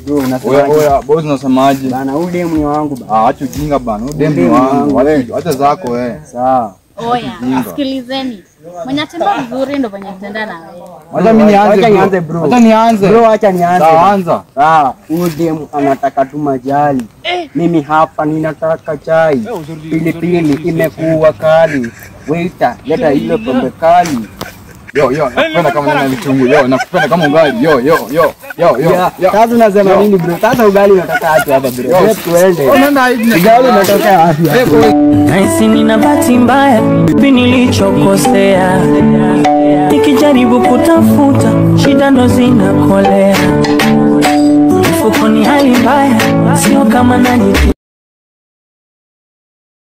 Bro, unasemaje? Oya, boss unasemaje? Bana, udemu wangu bana. Acha ujinga bana. Udemu wangu. Acha zako wewe. Sawa. Oya, sikilizeni. Mwenye tenda vizuri ndo mwenye tenda na wewe. Acha mimi nianze. Acha nianze bro. Acha nianze. Bro, acha nianze. Sawa, anza. Sawa, udemu anataka tu majali. Mimi hapa ninataka chai. Pilipili imekuwa kali. Waiter, leta ile pombe kali. Yo, nakupenda kama nani chungu. Yo, nakupenda kama ugali. Yo. Sasa unasema nini bro? Sasa ugali unataka aje hapa bro? Let's tuende. Ugali unataka aje? Naisi nina bahati mbaya, vipi nilichokosea? Nikijaribu kutafuta, shida ndo zinakolea. Mfukoni hali mbaya, sio kama najipia.